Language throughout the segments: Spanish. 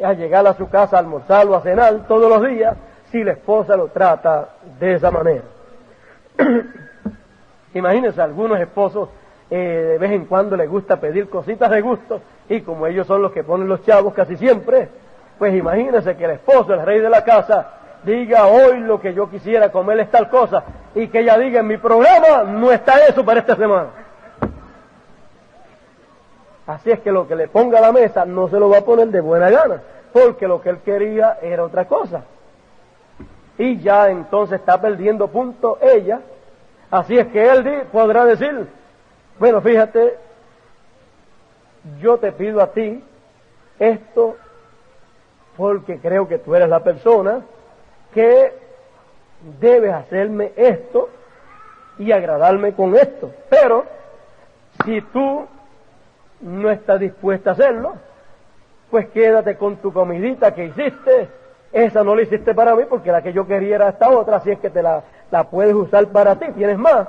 a llegar a su casa a almorzar o a cenar todos los días si la esposa lo trata de esa manera. Imagínense, algunos esposos de vez en cuando les gusta pedir cositas de gusto, y como ellos son los que ponen los chavos casi siempre, pues imagínense que el esposo, el rey de la casa, diga: hoy lo que yo quisiera comer es tal cosa, y que ella diga: en mi programa no está eso para esta semana. Así es que lo que le ponga a la mesa no se lo va a poner de buena gana, porque lo que él quería era otra cosa. Y ya entonces está perdiendo punto ella. Así es que él podrá decir: bueno, fíjate, yo te pido a ti esto porque creo que tú eres la persona que debes hacerme esto y agradarme con esto. Pero si tú no estás dispuesta a hacerlo, pues quédate con tu comidita que hiciste. Esa no la hiciste para mí porque la que yo quería era esta otra, así es que te la puedes usar para ti, tienes más.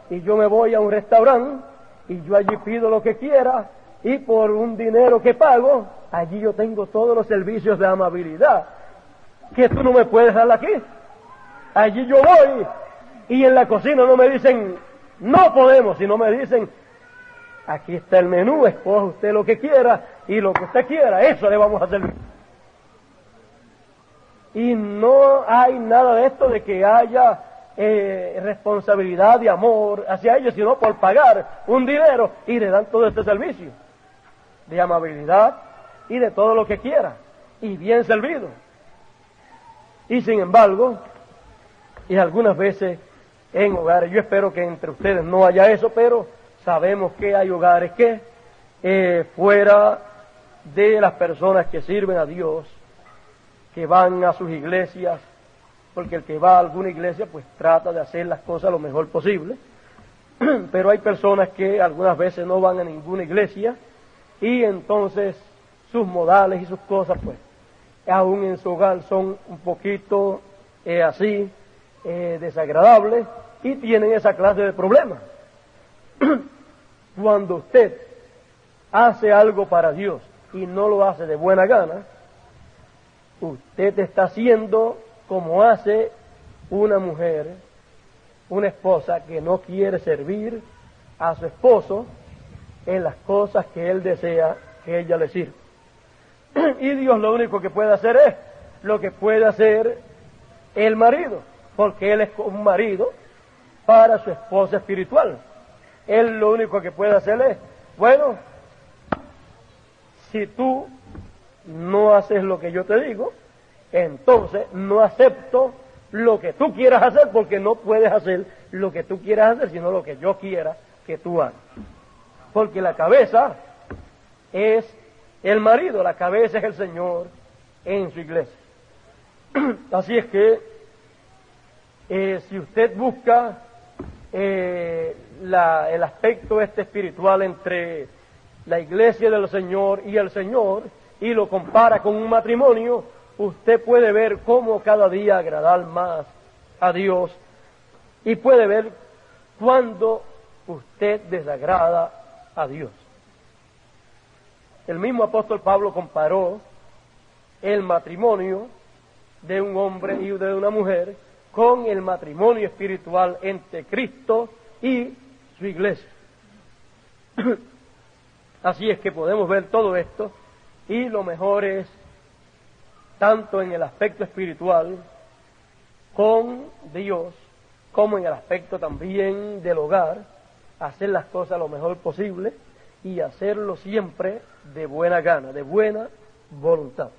Y yo me voy a un restaurante y yo allí pido lo que quiera, y por un dinero que pago, allí yo tengo todos los servicios de amabilidad que tú no me puedes dar aquí. Allí yo voy y en la cocina no me dicen no podemos, sino me dicen: aquí está el menú, escoja usted lo que quiera y lo que usted quiera, eso le vamos a hacer. Y no hay nada de esto de que haya responsabilidad de amor hacia ellos, sino por pagar un dinero y le dan todo este servicio de amabilidad y de todo lo que quiera, y bien servido. Y sin embargo, y algunas veces en hogares, yo espero que entre ustedes no haya eso, pero sabemos que hay hogares que fuera de las personas que sirven a Dios, que van a sus iglesias, porque el que va a alguna iglesia pues trata de hacer las cosas lo mejor posible, pero hay personas que algunas veces no van a ninguna iglesia, y entonces sus modales y sus cosas pues aún en su hogar son un poquito desagradables, y tienen esa clase de problemas. Cuando usted hace algo para Dios y no lo hace de buena gana, usted está haciendo como hace una mujer, una esposa que no quiere servir a su esposo en las cosas que él desea que ella le sirva. Y Dios lo único que puede hacer es lo que puede hacer el marido, porque él es un marido para su esposa espiritual. Él lo único que puede hacer es: bueno, si tú no haces lo que yo te digo, entonces no acepto lo que tú quieras hacer, porque no puedes hacer lo que tú quieras hacer, sino lo que yo quiera que tú hagas. Porque la cabeza es el marido, la cabeza es el Señor en su iglesia. Así es que si usted busca el aspecto espiritual entre la iglesia del Señor y el Señor, y lo compara con un matrimonio, usted puede ver cómo cada día agradar más a Dios, y puede ver cuándo usted desagrada a Dios. El mismo apóstol Pablo comparó el matrimonio de un hombre y de una mujer con el matrimonio espiritual entre Cristo y su iglesia. Así es que podemos ver todo esto, y lo mejor es, tanto en el aspecto espiritual con Dios, como en el aspecto también del hogar, hacer las cosas lo mejor posible y hacerlo siempre de buena gana, de buena voluntad.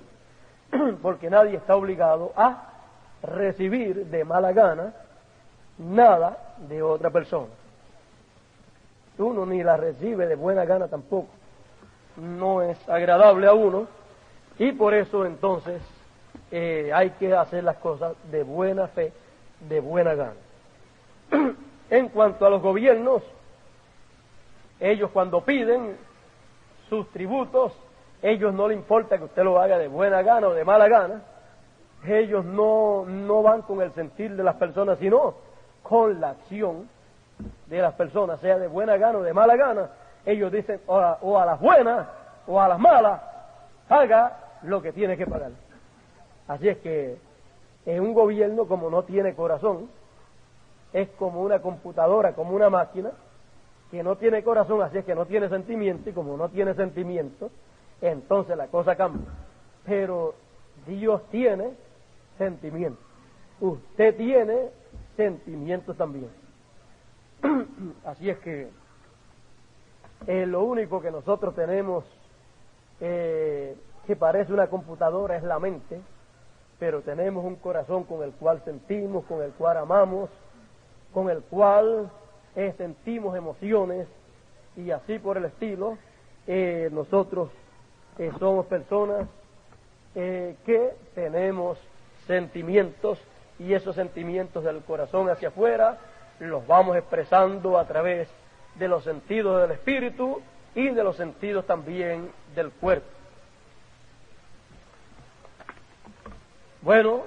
Porque nadie está obligado a recibir de mala gana nada de otra persona. Uno ni la recibe de buena gana tampoco. No es agradable a uno, y por eso entonces hay que hacer las cosas de buena fe, de buena gana. En cuanto a los gobiernos, ellos cuando piden sus tributos, ellos no les importa que usted lo haga de buena gana o de mala gana. Ellos no van con el sentir de las personas, sino con la acción de las personas, sea de buena gana o de mala gana. Ellos dicen o a las buenas o a las malas, haga lo que tiene que pagar. Así es que en un gobierno, como no tiene corazón, es como una computadora, como una máquina que no tiene corazón, así es que no tiene sentimiento, y como no tiene sentimiento, entonces la cosa cambia. Pero Dios tiene sentimiento. Usted tiene sentimientos también. Así es que lo único que nosotros tenemos que parece una computadora es la mente, pero tenemos un corazón con el cual sentimos, con el cual amamos, con el cual sentimos emociones y así por el estilo. Nosotros somos personas que tenemos sentimientos, y esos sentimientos del corazón hacia afuera los vamos expresando a través de los sentidos del espíritu y de los sentidos también del cuerpo. Bueno,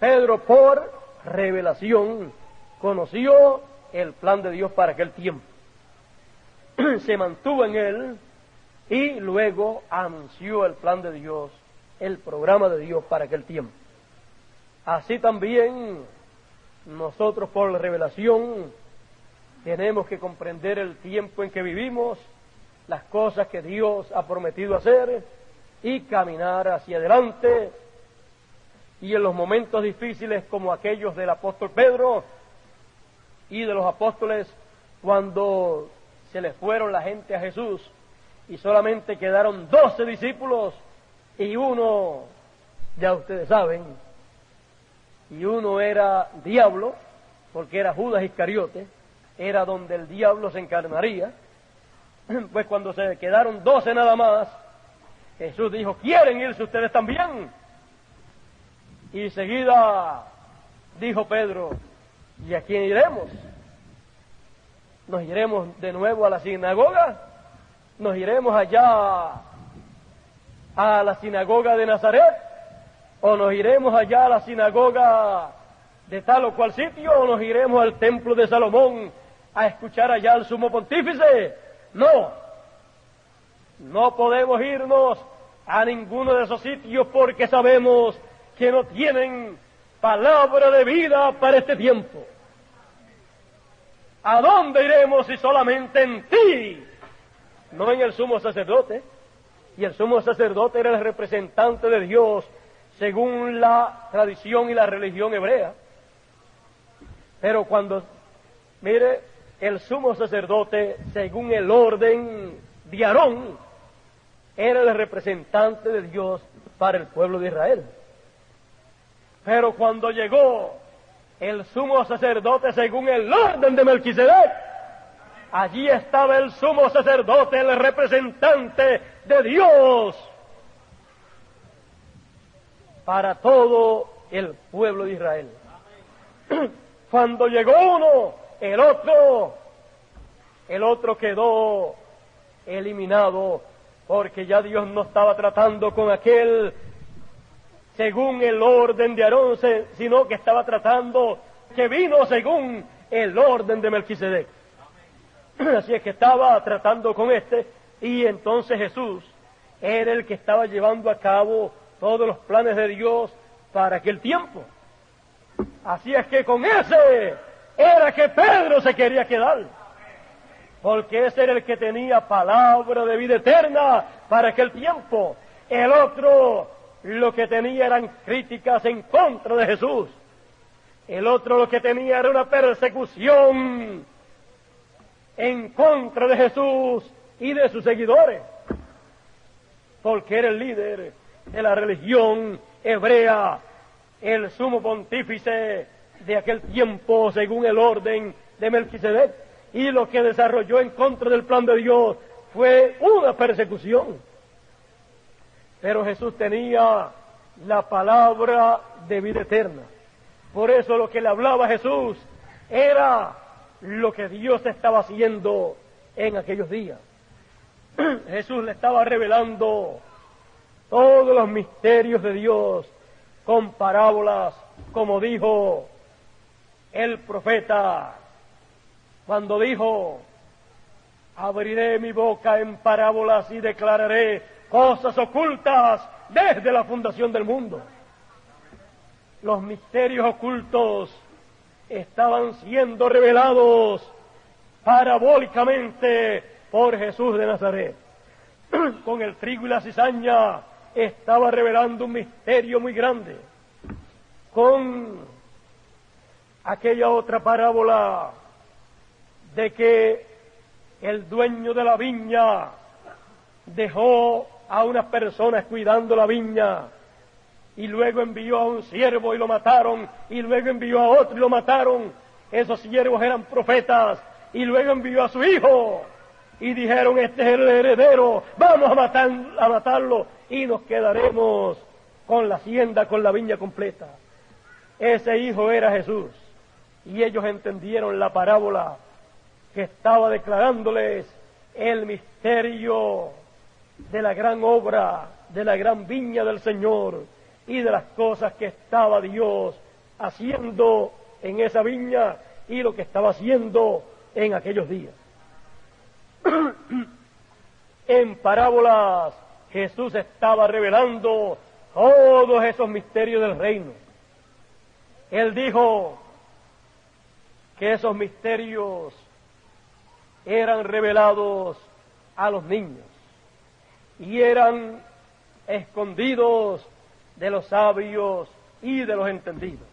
Pedro por revelación conoció el plan de Dios para aquel tiempo, se mantuvo en él y luego anunció el plan de Dios, el programa de Dios para aquel tiempo. Así también nosotros por la revelación tenemos que comprender el tiempo en que vivimos, las cosas que Dios ha prometido hacer y caminar hacia adelante. Y en los momentos difíciles como aquellos del apóstol Pedro y de los apóstoles, cuando se les fueron la gente a Jesús y solamente quedaron 12 discípulos y uno, ya ustedes saben, y uno era diablo, porque era Judas Iscariote, era donde el diablo se encarnaría. Pues cuando se quedaron 12 nada más, Jesús dijo: ¿quieren irse ustedes también? Y seguida dijo Pedro: ¿y a quién iremos? ¿Nos iremos de nuevo a la sinagoga? ¿Nos iremos allá a la sinagoga de Nazaret? ¿O nos iremos allá a la sinagoga de tal o cual sitio? ¿O nos iremos al templo de Salomón a escuchar allá al sumo pontífice? No, no podemos irnos a ninguno de esos sitios porque sabemos que no tienen palabra de vida para este tiempo. ¿A dónde iremos si solamente en ti? No en el sumo sacerdote. Y el sumo sacerdote era el representante de Dios según la tradición y la religión hebrea. Pero cuando, mire, el sumo sacerdote, según el orden de Aarón, era el representante de Dios para el pueblo de Israel. Pero cuando llegó el sumo sacerdote según el orden de Melquisedec, allí estaba el sumo sacerdote, el representante de Dios para todo el pueblo de Israel. Cuando llegó uno, el otro quedó eliminado, porque ya Dios no estaba tratando con aquel según el orden de Aarón, sino que estaba tratando que vino según el orden de Melquisedec. Así es que estaba tratando con este, y entonces Jesús era el que estaba llevando a cabo todos los planes de Dios para aquel tiempo. Así es que con ese era que Pedro se quería quedar, porque ese era el que tenía palabra de vida eterna para aquel tiempo. El otro lo que tenía eran críticas en contra de Jesús. El otro lo que tenía era una persecución en contra de Jesús y de sus seguidores, porque era el líder de la religión hebrea, el sumo pontífice de aquel tiempo según el orden de Melquisedec, y lo que desarrolló en contra del plan de Dios fue una persecución. Pero Jesús tenía la palabra de vida eterna. Por eso lo que le hablaba a Jesús era lo que Dios estaba haciendo en aquellos días. Jesús le estaba revelando todos los misterios de Dios con parábolas, como dijo el profeta cuando dijo: abriré mi boca en parábolas y declararé cosas ocultas desde la fundación del mundo. Los misterios ocultos estaban siendo revelados parabólicamente por Jesús de Nazaret. Con el trigo y la cizaña estaba revelando un misterio muy grande. Con aquella otra parábola de que el dueño de la viña dejó a unas personas cuidando la viña y luego envió a un siervo y lo mataron, y luego envió a otro y lo mataron. Esos siervos eran profetas, y luego envió a su hijo y dijeron: este es el heredero, vamos a matarlo y nos quedaremos con la hacienda, con la viña completa. Ese hijo era Jesús, y ellos entendieron la parábola que estaba declarándoles el misterio de la gran obra, de la gran viña del Señor y de las cosas que estaba Dios haciendo en esa viña y lo que estaba haciendo en aquellos días. En parábolas Jesús estaba revelando todos esos misterios del reino. Él dijo que esos misterios eran revelados a los niños y eran escondidos de los sabios y de los entendidos.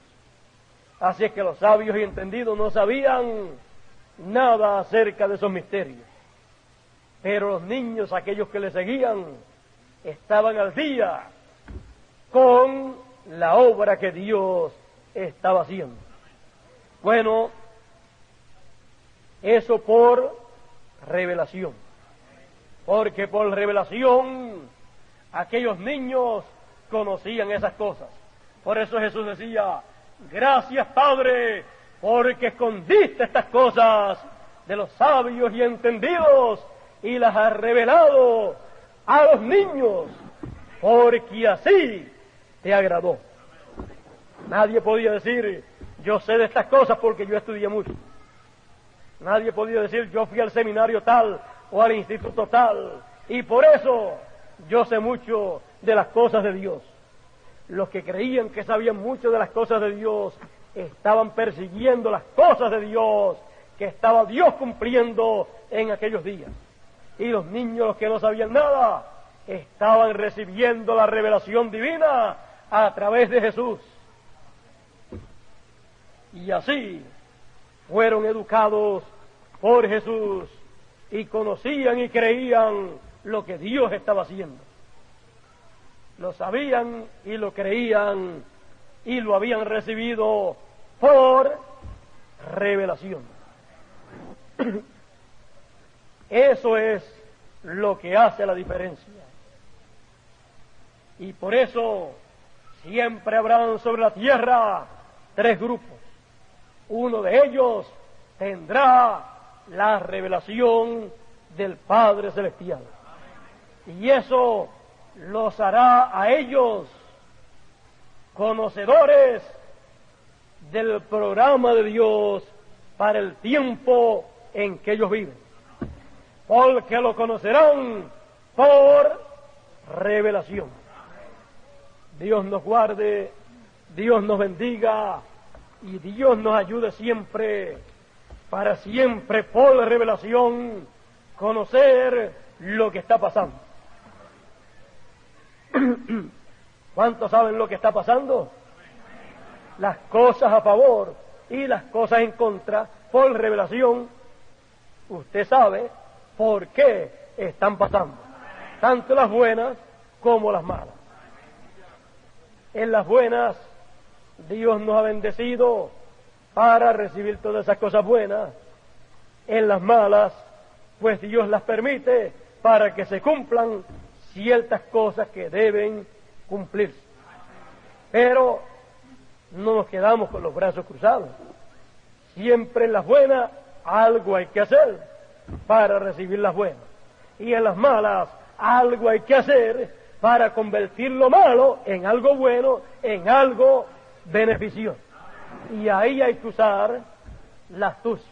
Así es que los sabios y entendidos no sabían nada acerca de esos misterios, pero los niños, aquellos que le seguían, estaban al día con la obra que Dios estaba haciendo. Bueno, eso por revelación, porque por revelación aquellos niños conocían esas cosas. Por eso Jesús decía: gracias, Padre, porque escondiste estas cosas de los sabios y entendidos y las has revelado a los niños, porque así te agradó. Nadie podía decir: yo sé de estas cosas porque yo estudié mucho. Nadie podía decir: yo fui al seminario tal o al instituto tal y por eso yo sé mucho de las cosas de Dios. Los que creían que sabían mucho de las cosas de Dios estaban persiguiendo las cosas de Dios que estaba Dios cumpliendo en aquellos días. Y los niños, los que no sabían nada, estaban recibiendo la revelación divina a través de Jesús. Y así fueron educados por Jesús y conocían y creían lo que Dios estaba haciendo. Lo sabían y lo creían y lo habían recibido por revelación. Eso es lo que hace la diferencia. Y por eso siempre habrán sobre la tierra tres grupos. Uno de ellos tendrá la revelación del Padre Celestial. Y eso los hará a ellos conocedores del programa de Dios para el tiempo en que ellos viven. Porque lo conocerán por revelación. Dios nos guarde, Dios nos bendiga y Dios nos ayude siempre, para siempre por la revelación, conocer lo que está pasando. ¿Cuántos saben lo que está pasando? Las cosas a favor y las cosas en contra por revelación. Usted sabe por qué están pasando, tanto las buenas como las malas. En las buenas, Dios nos ha bendecido para recibir todas esas cosas buenas. En las malas, pues Dios las permite para que se cumplan ciertas cosas que deben cumplirse. Pero no nos quedamos con los brazos cruzados. Siempre en las buenas algo hay que hacer para recibir las buenas. Y en las malas algo hay que hacer para convertir lo malo en algo bueno, en algo beneficioso. Y ahí hay que usar la astucia.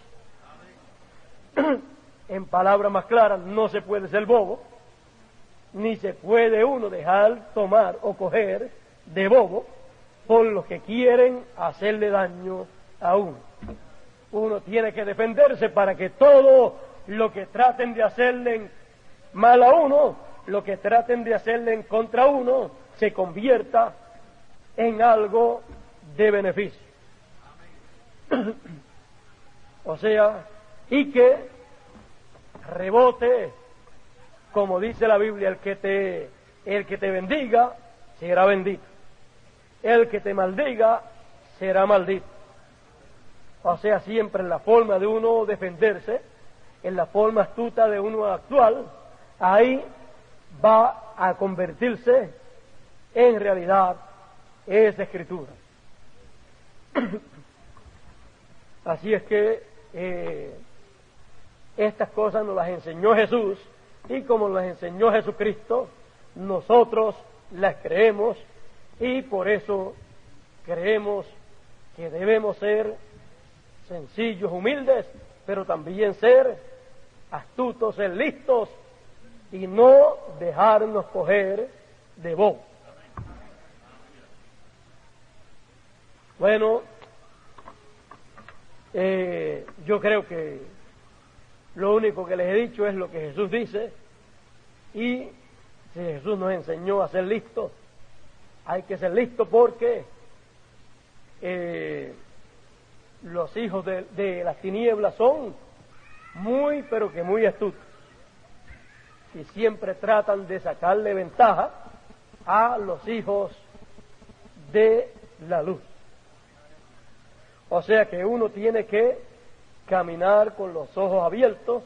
En palabras más claras, no se puede ser bobo ni se puede uno dejar tomar o coger de bobo por los que quieren hacerle daño a uno. Uno tiene que defenderse para que todo lo que traten de hacerle mal a uno, lo que traten de hacerle en contra a uno, se convierta en algo de beneficio. O sea, y que rebote, como dice la Biblia, el que te bendiga será bendito, el que te maldiga será maldito. O sea, siempre en la forma de uno defenderse, en la forma astuta de uno actual, ahí va a convertirse en realidad esa escritura. Así es que estas cosas nos las enseñó Jesús, y como las enseñó Jesucristo, nosotros las creemos, y por eso creemos que debemos ser sencillos, humildes, pero también ser astutos, ser listos, y no dejarnos coger de bobo. Bueno, yo creo que lo único que les he dicho es lo que Jesús dice, y si Jesús nos enseñó a ser listos, hay que ser listos porque los hijos de las tinieblas son muy, pero que muy astutos, y siempre tratan de sacarle ventaja a los hijos de la luz. O sea que uno tiene que caminar con los ojos abiertos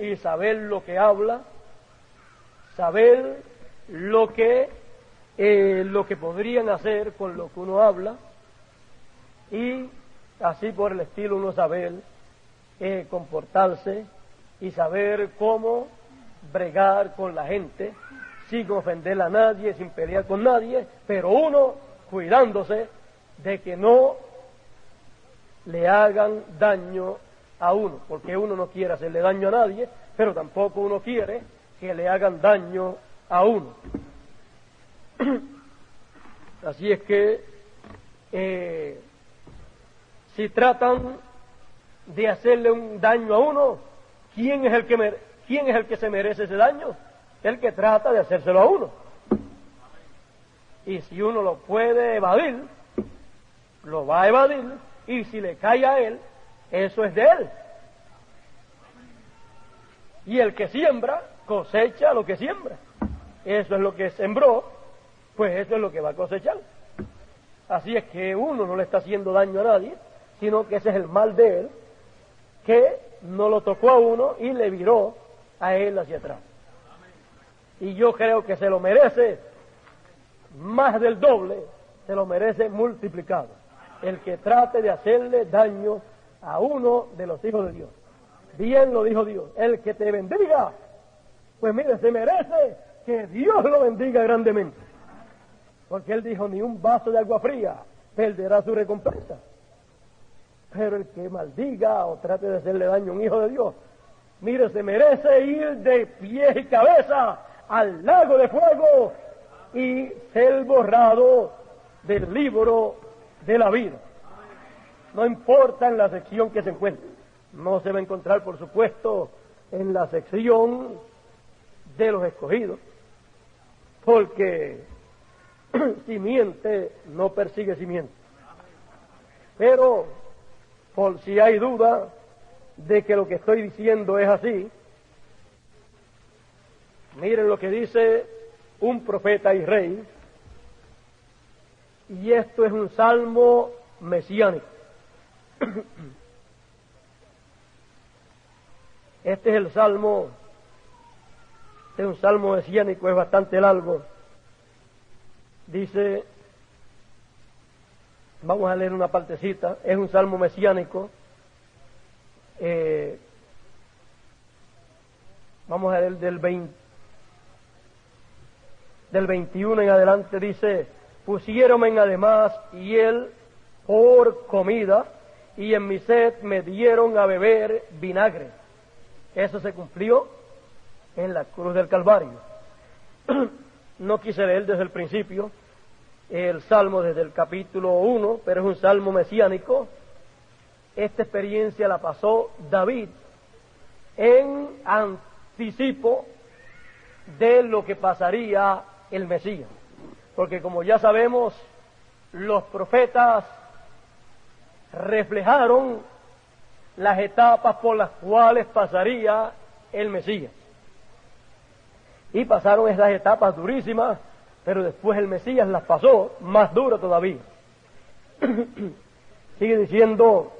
y saber lo que habla, saber lo que podrían hacer con lo que uno habla, y así por el estilo uno saber comportarse y saber cómo bregar con la gente sin ofender a nadie, sin pelear con nadie, pero uno cuidándose de que no le hagan daño a uno, porque uno no quiere hacerle daño a nadie, pero tampoco uno quiere que le hagan daño a uno. Así es que si tratan de hacerle un daño a uno, ¿quién es el que se merece ese daño? El que trata de hacérselo a uno. Y si uno lo puede evadir, lo va a evadir, y si le cae a él, eso es de él. Y el que siembra, cosecha lo que siembra. Eso es lo que sembró, pues eso es lo que va a cosechar. Así es que uno no le está haciendo daño a nadie, sino que ese es el mal de él, que no lo tocó a uno y le viró a él hacia atrás. Y yo creo que se lo merece más del doble, se lo merece multiplicado, el que trate de hacerle daño a uno de los hijos de Dios. Bien lo dijo Dios, el que te bendiga, pues mire, se merece que Dios lo bendiga grandemente, porque Él dijo, ni un vaso de agua fría perderá su recompensa. Pero el que maldiga o trate de hacerle daño a un hijo de Dios, mire, se merece ir de pies y cabeza al lago de fuego y ser borrado del libro de la vida. No importa en la sección que se encuentre. No se va a encontrar, por supuesto, en la sección de los escogidos, porque simiente no persigue simiente. Pero, por si hay duda de que lo que estoy diciendo es así, miren lo que dice un profeta y rey, y esto es un salmo mesiánico. Este es el salmo, este es un salmo mesiánico, es bastante largo. Dice, vamos a leer una partecita, es un salmo mesiánico. Vamos a leer del 21 en adelante, dice, pusiéronme además y él por comida, y en mi sed me dieron a beber vinagre. Eso se cumplió en la cruz del Calvario. No quise leer desde el principio el salmo desde el capítulo 1, pero es un salmo mesiánico. Esta experiencia la pasó David en anticipo de lo que pasaría el Mesías. Porque como ya sabemos, los profetas reflejaron las etapas por las cuales pasaría el Mesías. Y pasaron esas etapas durísimas, pero después el Mesías las pasó más duras todavía. Sigue diciendo: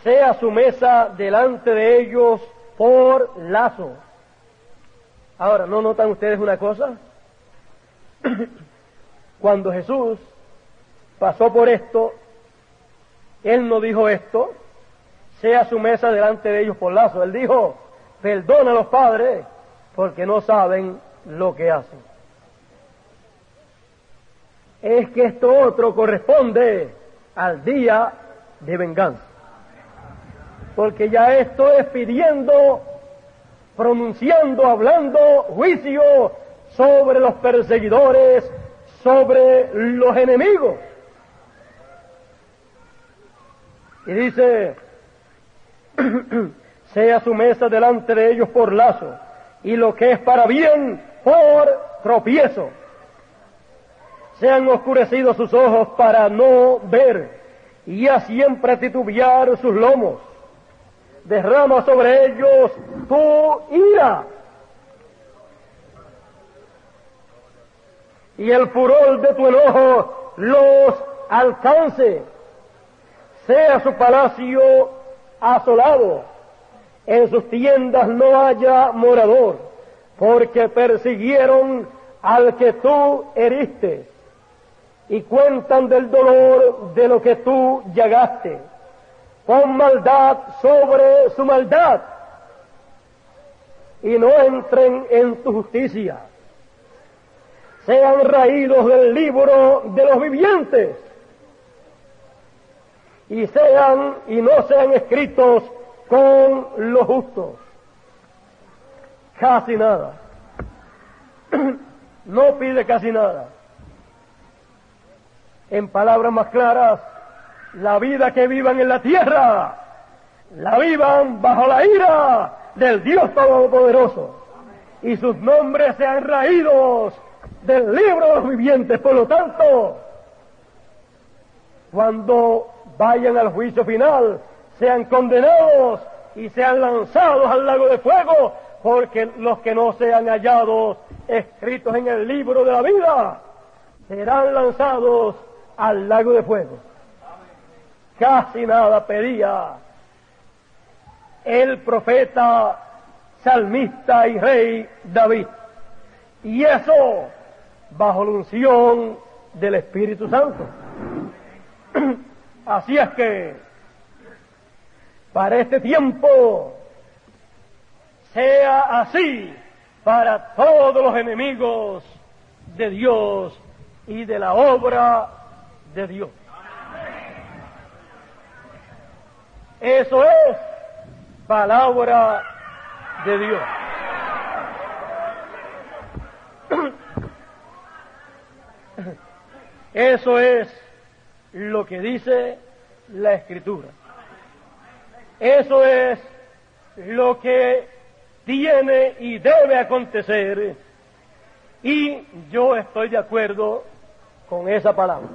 sea su mesa delante de ellos por lazo. Ahora, ¿no notan ustedes una cosa? Cuando Jesús pasó por esto, Él no dijo esto, sea su mesa delante de ellos por lazo. Él dijo: perdona a los padres, porque no saben lo que hacen. Es que esto otro corresponde al día de venganza. Porque ya esto es pidiendo, pronunciando, hablando juicio sobre los perseguidores, sobre los enemigos. Y dice: sea su mesa delante de ellos por lazo, y lo que es para bien por tropiezo. Sean oscurecidos sus ojos para no ver, y a siempre titubear sus lomos. Derrama sobre ellos tu ira, y el furor de tu enojo los alcance. Sea su palacio asolado, en sus tiendas no haya morador, porque persiguieron al que tú heriste, y cuentan del dolor de lo que tú llagaste. Pon maldad sobre su maldad, y no entren en tu justicia. Sean raídos del libro de los vivientes, y no sean escritos con los justos. Casi nada. No pide casi nada. En palabras más claras, la vida que vivan en la tierra, la vivan bajo la ira del Dios Todopoderoso, y sus nombres sean raídos del libro de los vivientes. Por lo tanto, cuando vayan al juicio final, sean condenados y sean lanzados al lago de fuego, porque los que no sean hallados escritos en el libro de la vida serán lanzados al lago de fuego. Casi nada pedía el profeta, salmista y rey David, y eso bajo la unción del Espíritu Santo. Así es que para este tiempo sea así para todos los enemigos de Dios y de la obra de Dios. Eso es palabra de Dios. Eso es lo que dice la Escritura. Eso es lo que tiene y debe acontecer, y yo estoy de acuerdo con esa palabra.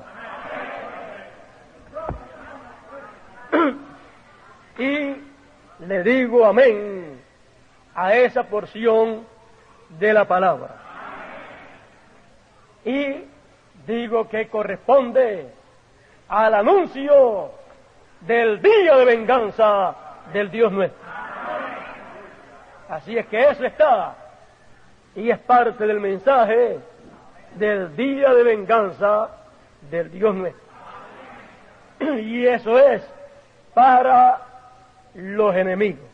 Y le digo amén a esa porción de la palabra. Y digo que corresponde al anuncio del día de venganza del Dios nuestro. Así es que eso está, y es parte del mensaje del día de venganza del Dios nuestro. Y eso es para los enemigos,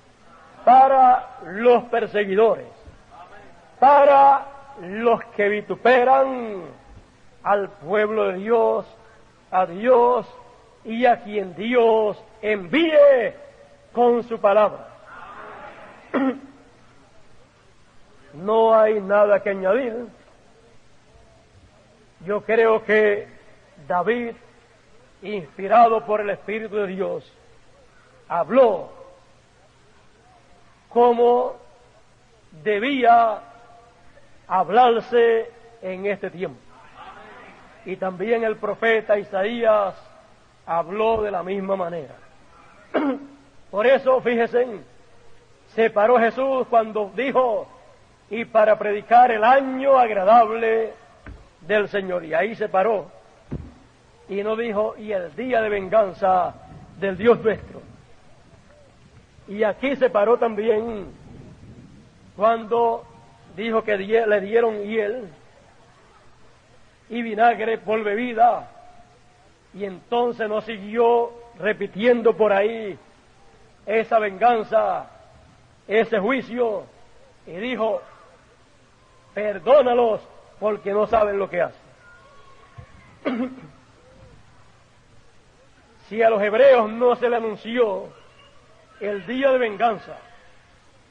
para los perseguidores, para los que vituperan al pueblo de Dios, a Dios y a quien Dios envíe con su palabra. No hay nada que añadir. Yo creo que David, inspirado por el Espíritu de Dios, habló como debía hablarse en este tiempo. Y también el profeta Isaías habló de la misma manera. Por eso, fíjense, se paró Jesús cuando dijo, y para predicar el año agradable del Señor. Y ahí se paró. Y no dijo, y el día de venganza del Dios nuestro. Y aquí se paró también cuando dijo que le dieron hiel y vinagre por bebida. Y entonces no siguió repitiendo por ahí esa venganza, ese juicio, y dijo, perdónalos porque no saben lo que hacen. Si a los hebreos no se le anunció el día de venganza,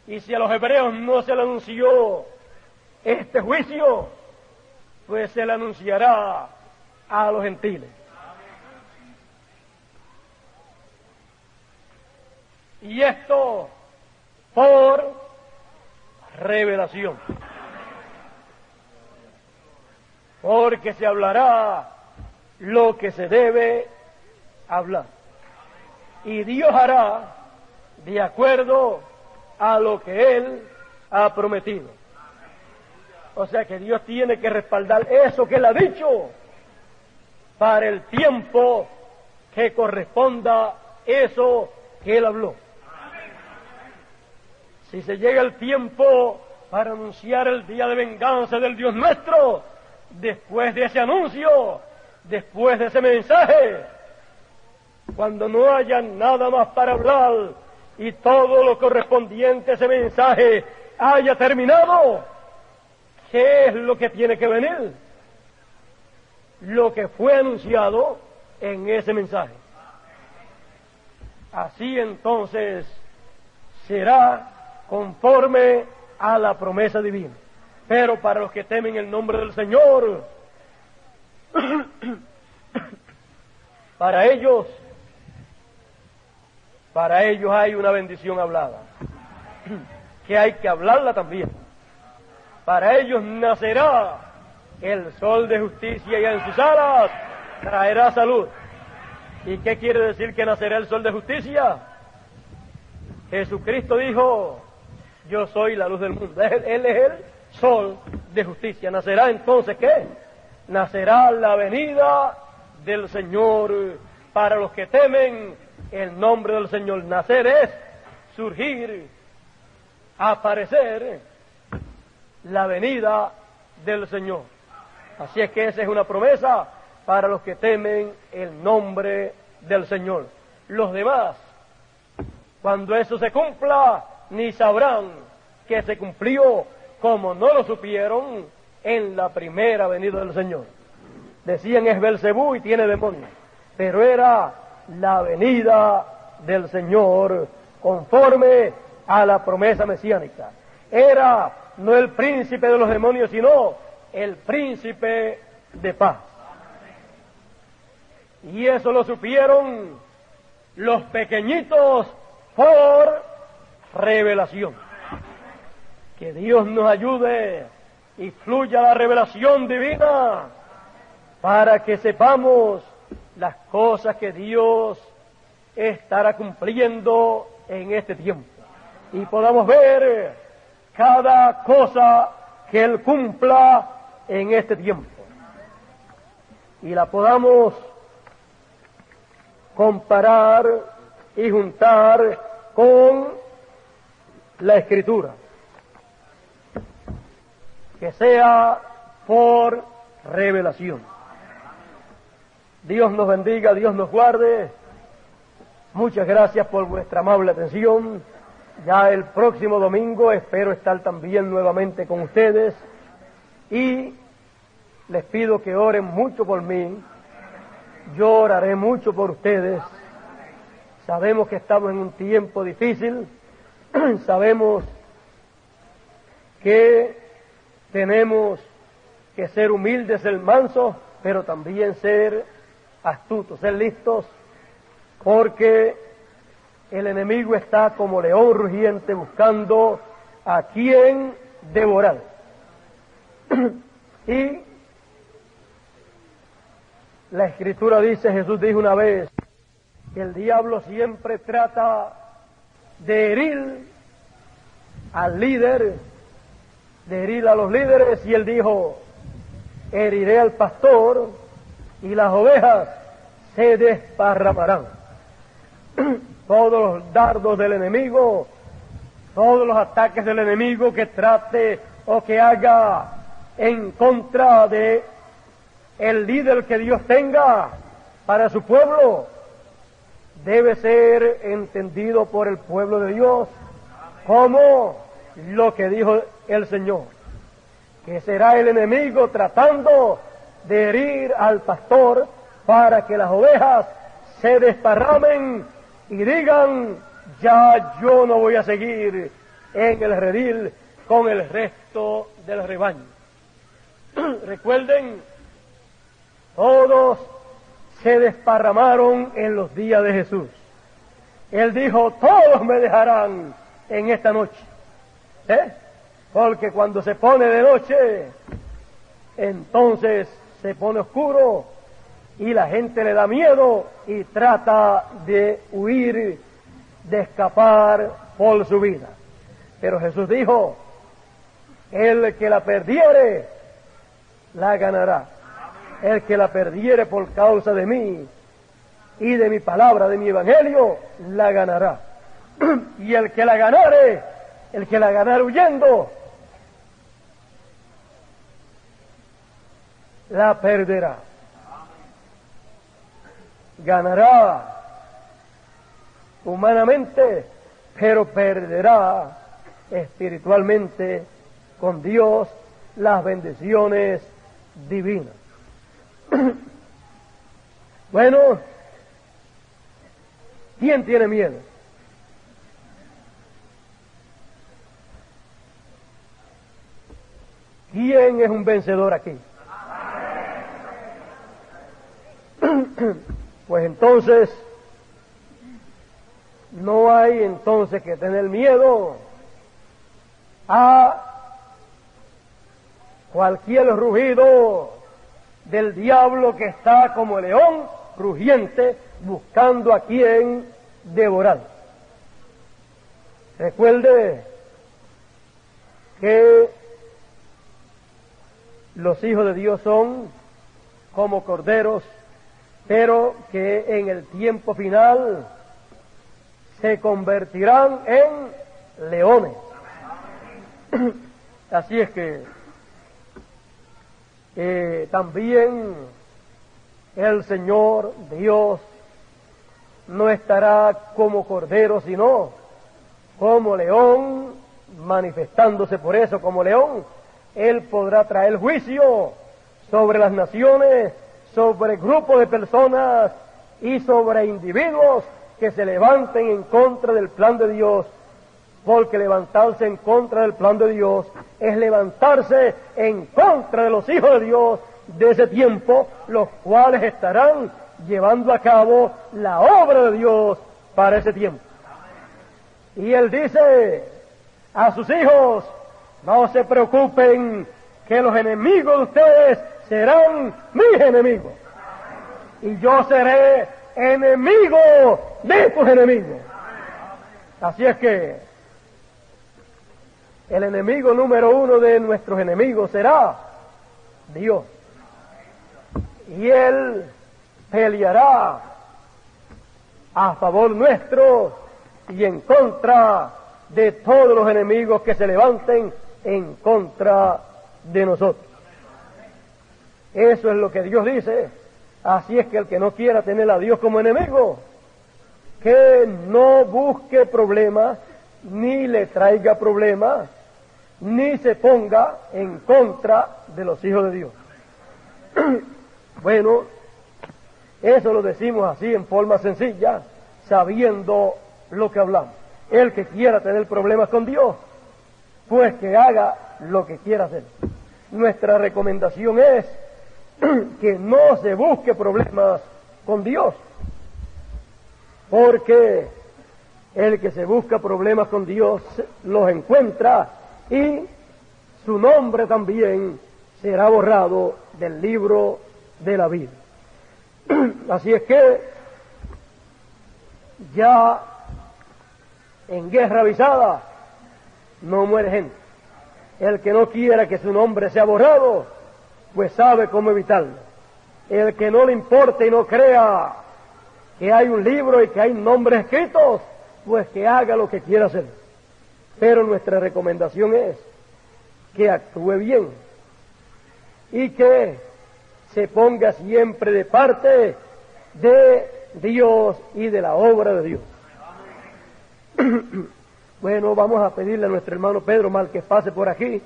y si a los hebreos no se le anunció este juicio, pues se le anunciará a los gentiles. Y esto por revelación. Porque se hablará lo que se debe hablar. Y Dios hará de acuerdo a lo que Él ha prometido. O sea que Dios tiene que respaldar eso que Él ha dicho para el tiempo que corresponda eso que Él habló. Si se llega el tiempo para anunciar el día de venganza del Dios nuestro, después de ese anuncio, después de ese mensaje, cuando no haya nada más para hablar y todo lo correspondiente a ese mensaje haya terminado, ¿qué es lo que tiene que venir? Lo que fue anunciado en ese mensaje. Así entonces será conforme a la promesa divina. Pero para los que temen el nombre del Señor, para ellos hay una bendición hablada, que hay que hablarla también. Para ellos nacerá el sol de justicia y en sus alas traerá salud. ¿Y qué quiere decir que nacerá el sol de justicia? Jesucristo dijo, yo soy la luz del mundo. Él es el sol de justicia. ¿Nacerá entonces qué? Nacerá la venida del Señor para los que temen el nombre del Señor. Nacer es surgir, aparecer, la venida del Señor. Así es que esa es una promesa para los que temen el nombre del Señor. Los demás, cuando eso se cumpla, ni sabrán que se cumplió, como no lo supieron en la primera venida del Señor. Decían es Belcebú y tiene demonios, pero era la venida del Señor conforme a la promesa mesiánica. Era no el príncipe de los demonios, sino el príncipe de paz. Y eso lo supieron los pequeñitos por revelación. Que Dios nos ayude y fluya la revelación divina para que sepamos las cosas que Dios estará cumpliendo en este tiempo y podamos ver cada cosa que Él cumpla en este tiempo y la podamos comparar y juntar con la Escritura, que sea por revelación. Dios nos bendiga, Dios nos guarde. Muchas gracias por vuestra amable atención. Ya el próximo domingo espero estar también nuevamente con ustedes y les pido que oren mucho por mí. Yo oraré mucho por ustedes. Sabemos que estamos en un tiempo difícil Sabemos que tenemos que ser humildes, ser mansos, pero también ser astutos, ser listos, porque el enemigo está como león rugiente buscando a quien devorar. Y la Escritura dice, Jesús dijo una vez, que el diablo siempre trata de herir al líder, de herir a los líderes, y él dijo, heriré al pastor y las ovejas se desparramarán. Todos los dardos del enemigo, todos los ataques del enemigo que trate o que haga en contra de el líder que Dios tenga para su pueblo, debe ser entendido por el pueblo de Dios como lo que dijo el Señor, que será el enemigo tratando de herir al pastor para que las ovejas se desparramen y digan, ya yo no voy a seguir en el redil con el resto del rebaño. Recuerden, todos se desparramaron en los días de Jesús. Él dijo, todos me dejarán en esta noche. Porque cuando se pone de noche, entonces se pone oscuro y la gente le da miedo y trata de huir, de escapar por su vida. Pero Jesús dijo, el que la perdiere, la ganará. El que la perdiere por causa de mí y de mi palabra, de mi evangelio, la ganará. Y el que la ganare huyendo, la perderá. Ganará humanamente, pero perderá espiritualmente con Dios las bendiciones divinas. Bueno, ¿quién tiene miedo? ¿Quién es un vencedor aquí? Pues entonces, no hay entonces que tener miedo a cualquier rugido del diablo que está como león rugiente buscando a quien devorar. Recuerde que los hijos de Dios son como corderos, pero que en el tiempo final se convertirán en leones. Así es que también el Señor Dios no estará como cordero, sino como león, manifestándose por eso como león. Él podrá traer juicio sobre las naciones, sobre grupos de personas y sobre individuos que se levanten en contra del plan de Dios, porque levantarse en contra del plan de Dios es levantarse en contra de los hijos de Dios de ese tiempo, los cuales estarán llevando a cabo la obra de Dios para ese tiempo. Y Él dice a sus hijos, no se preocupen, que los enemigos de ustedes serán mis enemigos. Y yo seré enemigo de tus enemigos. Así es que el enemigo número uno de nuestros enemigos será Dios. Y Él peleará a favor nuestro y en contra de todos los enemigos que se levanten en contra de nosotros. Eso es lo que Dios dice. Así es que el que no quiera tener a Dios como enemigo, que no busque problemas, ni le traiga problemas, ni se ponga en contra de los hijos de Dios. Bueno, eso lo decimos así en forma sencilla, sabiendo lo que hablamos. El que quiera tener problemas con Dios, pues que haga lo que quiera hacer. Nuestra recomendación es que no se busque problemas con Dios, porque el que se busca problemas con Dios los encuentra y su nombre también será borrado del libro de la vida. Así es que ya en guerra avisada no muere gente. El que no quiera que su nombre sea borrado, pues sabe cómo evitarlo. El que no le importe y no crea que hay un libro y que hay nombres escritos, pues que haga lo que quiera hacer. Pero nuestra recomendación es que actúe bien y que se ponga siempre de parte de Dios y de la obra de Dios. Bueno, vamos a pedirle a nuestro hermano Pedro Mal que pase por aquí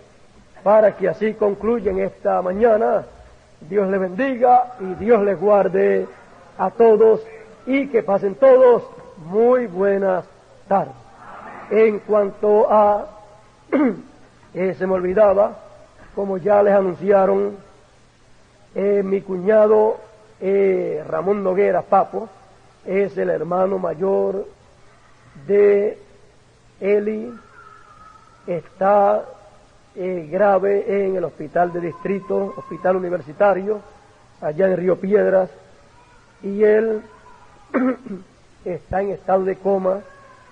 para que así concluyan esta mañana. Dios les bendiga y Dios les guarde a todos y que pasen todos muy buenas tardes. En cuanto a, se me olvidaba, como ya les anunciaron, mi cuñado Ramón Noguera Papo es el hermano mayor de Eli, está grave en el hospital de distrito, hospital universitario, allá en Río Piedras, y él está en estado de coma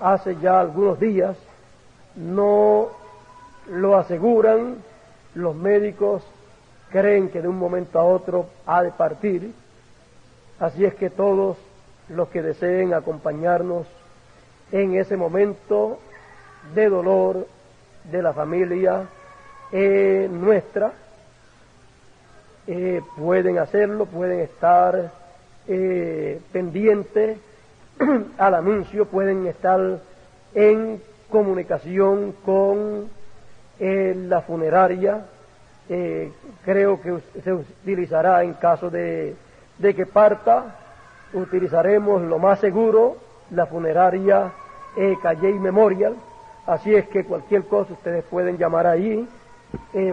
hace ya algunos días. No lo aseguran, los médicos creen que de un momento a otro ha de partir, así es que todos los que deseen acompañarnos en ese momento de dolor de la familia nuestra, pueden hacerlo, pueden estar pendientes al anuncio, pueden estar en comunicación con la funeraria. Creo que se utilizará en caso de que parta, utilizaremos lo más seguro, la funeraria Calley Memorial. Así es que cualquier cosa ustedes pueden llamar ahí,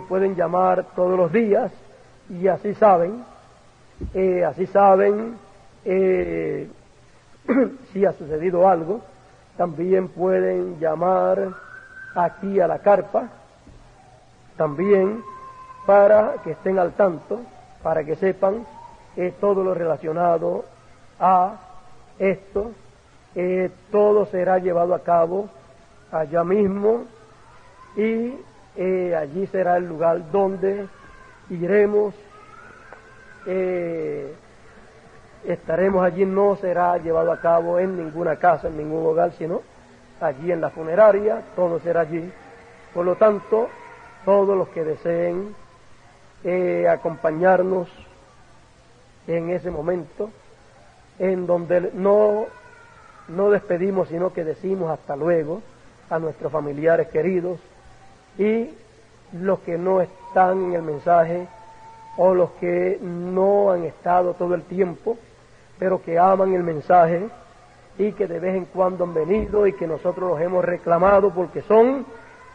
pueden llamar todos los días y así saben si ha sucedido algo. También pueden llamar aquí a la carpa, también para que estén al tanto, para que sepan todo lo relacionado a esto. Todo será llevado a cabo allá mismo y allí será el lugar donde iremos, estaremos allí. No será llevado a cabo en ninguna casa, en ningún hogar, sino allí en la funeraria, todo será allí. Por lo tanto, todos los que deseen acompañarnos en ese momento, en donde no despedimos, sino que decimos hasta luego a nuestros familiares queridos, y los que no están en el mensaje o los que no han estado todo el tiempo, pero que aman el mensaje y que de vez en cuando han venido y que nosotros los hemos reclamado porque son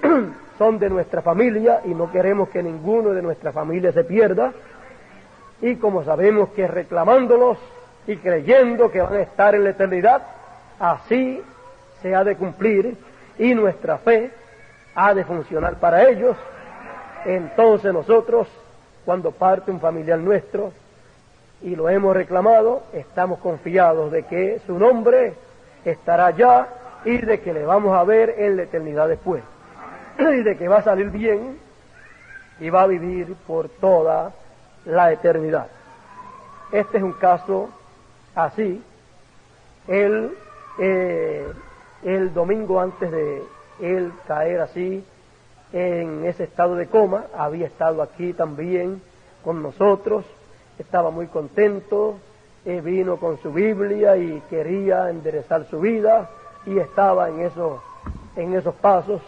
de nuestra familia y no queremos que ninguno de nuestra familia se pierda. Y como sabemos que reclamándolos y creyendo que van a estar en la eternidad, así se ha de cumplir y nuestra fe ha de funcionar para ellos. Entonces nosotros, cuando parte un familiar nuestro y lo hemos reclamado, estamos confiados de que su nombre estará allá y de que le vamos a ver en la eternidad después, y de que va a salir bien y va a vivir por toda la eternidad. Este es un caso así. El domingo antes de él caer así en ese estado de coma, había estado aquí también con nosotros, estaba muy contento, vino con su Biblia y quería enderezar su vida y estaba en esos pasos.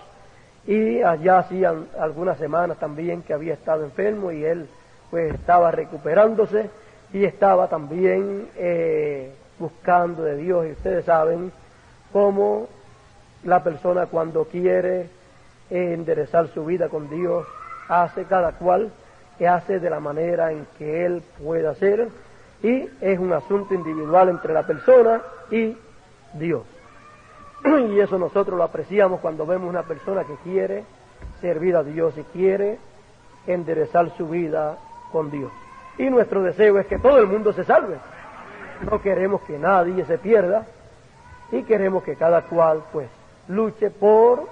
Y allá hacían algunas semanas también que había estado enfermo y él pues estaba recuperándose y estaba también buscando de Dios. Y ustedes saben cómo la persona cuando quiere enderezar su vida con Dios, hace cada cual, hace de la manera en que él pueda hacer, y es un asunto individual entre la persona y Dios. Y eso nosotros lo apreciamos cuando vemos una persona que quiere servir a Dios y quiere enderezar su vida con Dios. Y nuestro deseo es que todo el mundo se salve. No queremos que nadie se pierda y queremos que cada cual pues luche por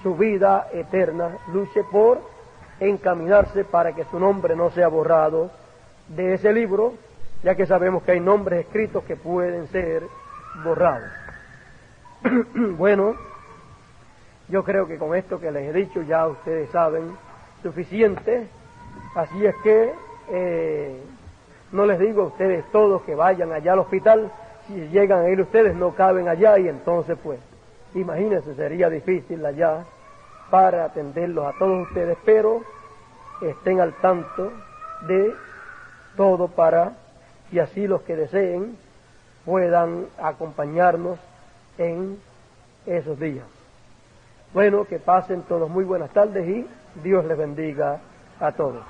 su vida eterna, luche por encaminarse para que su nombre no sea borrado de ese libro, ya que sabemos que hay nombres escritos que pueden ser borrados. Bueno, yo creo que con esto que les he dicho ya ustedes saben suficiente, así es que no les digo a ustedes todos que vayan allá al hospital. Si llegan a ir ustedes no caben allá, y entonces pues imagínense, sería difícil allá para atenderlos a todos ustedes, pero estén al tanto de todo para que así los que deseen puedan acompañarnos en esos días. Bueno, que pasen todos muy buenas tardes y Dios les bendiga a todos.